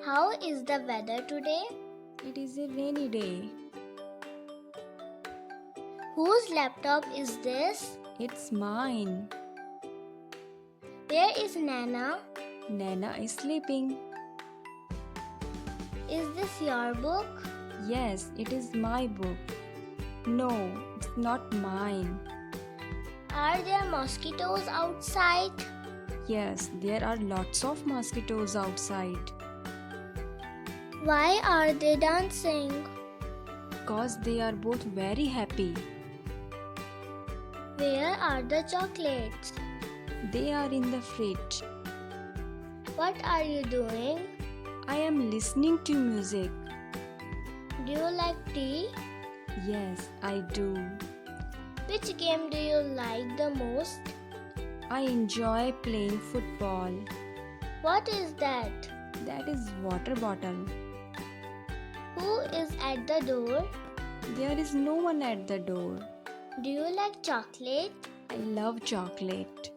How is the weather today? It is a rainy day. Whose laptop is this? It's mine. Where is Nana? Nana is sleeping. Is this your book? Yes, it is my book. No, it's not mine. Are there mosquitoes outside? Yes, there are lots of mosquitoes outside. Why are they dancing? Because they are both very happy. Where are the chocolates? They are in the fridge. What are you doing? I am listening to music. Do you like tea? Yes, I do. Which game do you like the most? I enjoy playing football. What is that? That is water bottle. Who is at the door? There is no one at the door. Do you like chocolate? I love chocolate.